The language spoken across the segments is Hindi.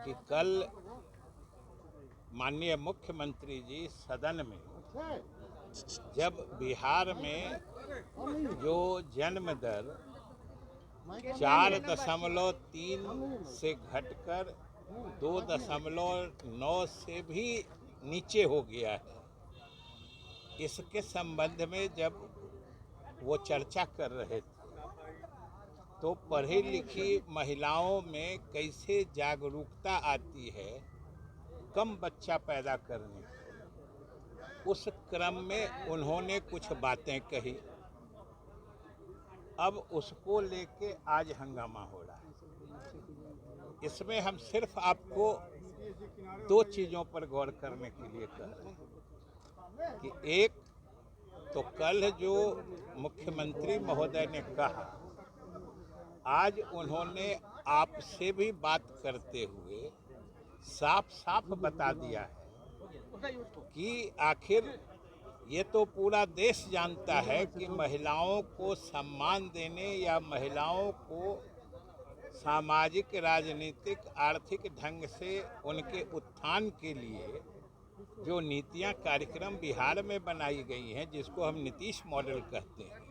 कि कल माननीय मुख्यमंत्री जी सदन में जब बिहार में जो जन्म दर 4.3 से घटकर 2.9 से भी नीचे हो गया है, इसके संबंध में जब वो चर्चा कर रहे थे तो पढ़ी लिखी महिलाओं में कैसे जागरूकता आती है कम बच्चा पैदा करने की। उस क्रम में उन्होंने कुछ बातें कही। अब उसको लेके आज हंगामा हो रहा है। इसमें हम सिर्फ आपको दो चीज़ों पर गौर करने के लिए कह रहे हैं कि एक तो कल जो मुख्यमंत्री महोदय ने कहा, आज उन्होंने आपसे भी बात करते हुए साफ साफ बता दिया है कि आखिर ये तो पूरा देश जानता है कि महिलाओं को सम्मान देने या महिलाओं को सामाजिक, राजनीतिक, आर्थिक ढंग से उनके उत्थान के लिए जो नीतियां, कार्यक्रम बिहार में बनाई गई हैं, जिसको हम नीतीश मॉडल कहते हैं,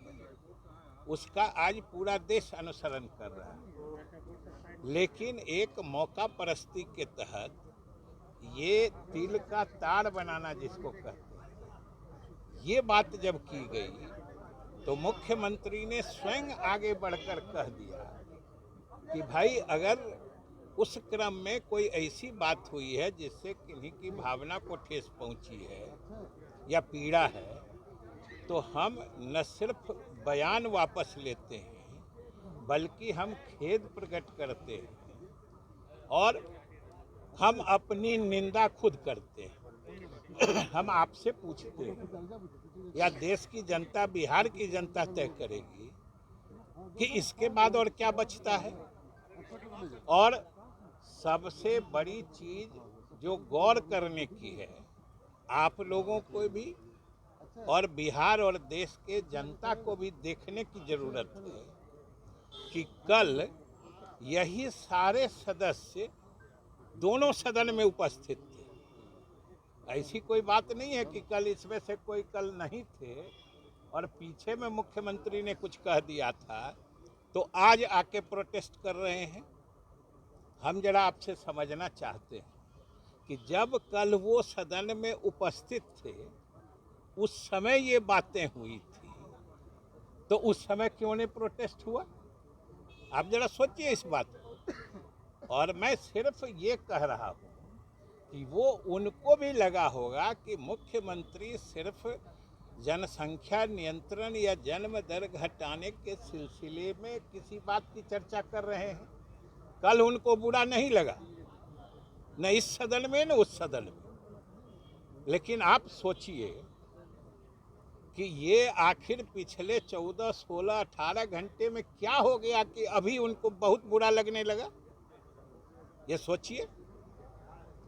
उसका आज पूरा देश अनुसरण कर रहा है। लेकिन एक मौका परस्ती के तहत ये तिल का ताड़ बनाना जिसको कहते हैं, ये बात जब की गई तो मुख्यमंत्री ने स्वयं आगे बढ़कर कह दिया कि भाई अगर उस क्रम में कोई ऐसी बात हुई है जिससे किन्हीं की भावना को ठेस पहुंची है या पीड़ा है, तो हम न सिर्फ बयान वापस लेते हैं बल्कि हम खेद प्रकट करते हैं और हम अपनी निंदा खुद करते हैं। हम आपसे पूछते हैं या देश की जनता, बिहार की जनता तय करेगी कि इसके बाद और क्या बचता है। और सबसे बड़ी चीज जो गौर करने की है, आप लोगों को भी और बिहार और देश के जनता को भी देखने की जरूरत है कि कल यही सारे सदस्य दोनों सदन में उपस्थित थे। ऐसी कोई बात नहीं है कि कल इसमें से कोई कल नहीं थे और पीछे में मुख्यमंत्री ने कुछ कह दिया था तो आज आके प्रोटेस्ट कर रहे हैं। हम जरा आपसे समझना चाहते हैं कि जब कल वो सदन में उपस्थित थे, उस समय ये बातें हुई थी, तो उस समय क्यों नहीं प्रोटेस्ट हुआ? आप जरा सोचिए इस बात को। और मैं सिर्फ ये कह रहा हूँ कि वो उनको भी लगा होगा कि मुख्यमंत्री सिर्फ जनसंख्या नियंत्रण या जन्म दर घटाने के सिलसिले में किसी बात की चर्चा कर रहे हैं। कल उनको बुरा नहीं लगा, न इस सदन में न उस सदन में। लेकिन आप सोचिए कि ये आखिर पिछले 14, 16, 18 घंटे में क्या हो गया कि अभी उनको बहुत बुरा लगने लगा। ये सोचिए।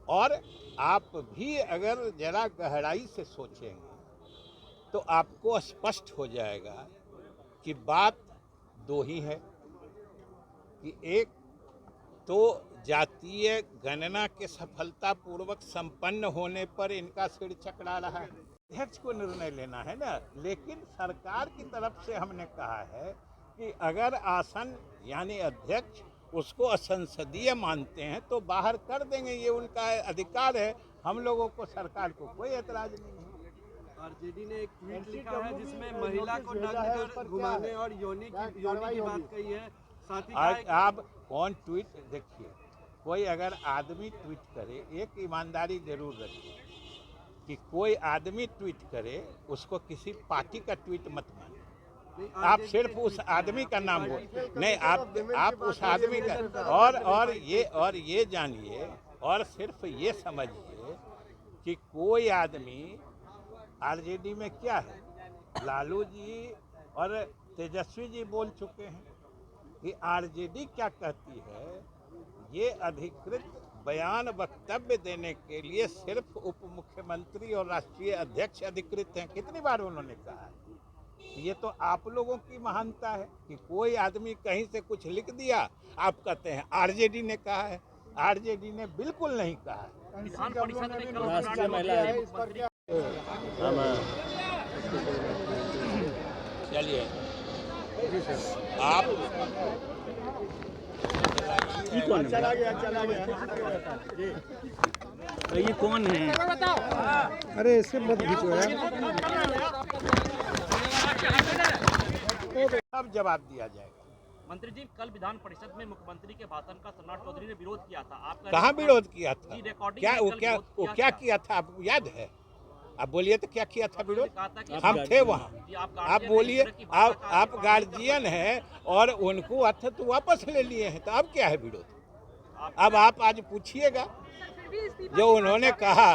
और आप भी अगर जरा गहराई से सोचेंगे तो आपको स्पष्ट हो जाएगा कि बात दो ही है कि एक तो जातीय गणना के सफलतापूर्वक संपन्न होने पर इनका सिर चकरा रहा है। अध्यक्ष को निर्णय लेना है ना, लेकिन सरकार की तरफ से हमने कहा है कि अगर आसन यानी अध्यक्ष उसको असंसदीय मानते हैं तो बाहर कर देंगे, ये उनका अधिकार है। हम लोगों को, सरकार को कोई एतराज नहीं है। आरजेडी ने एक ट्वीट लिखा है जिसमें महिला को नग्न कर घुमाने और योनि की बात कही है। साथ ही आज आप कौन ट्वीट देखिए, कोई अगर आदमी ट्वीट करे, एक ईमानदारी जरूर रखिए कि कोई आदमी ट्वीट करे उसको किसी पार्टी का ट्वीट मत मानिए। आप सिर्फ उस आदमी का नाम बोल नहीं, आप उस आदमी का और ये जानिए और सिर्फ ये समझिए कि कोई आदमी आरजेडी में क्या है, लालू जी और तेजस्वी जी बोल चुके हैं कि आरजेडी क्या कहती है, ये अधिकृत बयान वक्तव्य देने के लिए सिर्फ उप मुख्यमंत्री और राष्ट्रीय अध्यक्ष अधिकृत हैं। कितनी बार उन्होंने कहा है। ये तो आप लोगों की महानता है कि कोई आदमी कहीं से कुछ लिख दिया, आप कहते हैं आरजेडी ने कहा है। आरजेडी ने बिल्कुल नहीं कहा है। विधान परिषद में कल राष्ट्रीय महिला आयोग चलिए आप ये कौन है? अरे इससे मत खींचो यार। अब जवाब दिया जाएगा। मंत्री जी, कल विधान परिषद में मुख्यमंत्री के भाषण का सम्राट चौधरी ने विरोध किया था। आप कहाँ विरोध किया था? जी, रिकॉर्डिंग क्या में वो कल क्या विरोध वो किया क्या था। किया था? आपको याद है? आप बोलिए तो क्या किया था विरोध? कहा था कि हम थे वहाँ। जी, आप गार्जियन बोलिए। हैं, इस तरह की भाषा का आप गार्जियन हैं और उनको अर्थ तो वापस ले लिए हैं, तो अब क्या है विरोध? अब आप आज पूछिएगा जो उन्होंने कहा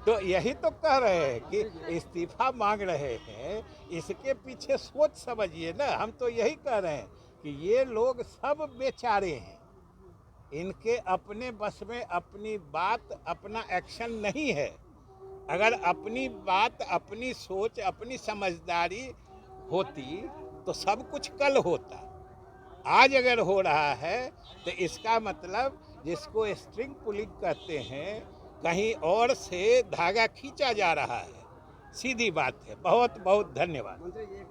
तो यही तो कह रहे हैं कि इस्तीफा मांग रहे हैं, इसके पीछे सोच समझिए ना। हम तो यही कह रहे हैं कि ये लोग सब बेचारे हैं, इनके अपने बस में अपनी बात अपना एक्शन नहीं है। अगर अपनी बात अपनी सोच अपनी समझदारी होती तो सब कुछ कल होता। आज अगर हो रहा है तो इसका मतलब जिसको स्ट्रिंग पुलिंग कहते हैं, कहीं और से धागा खींचा जा रहा है। सीधी बात है। बहुत बहुत धन्यवाद। मंत्री जी, एक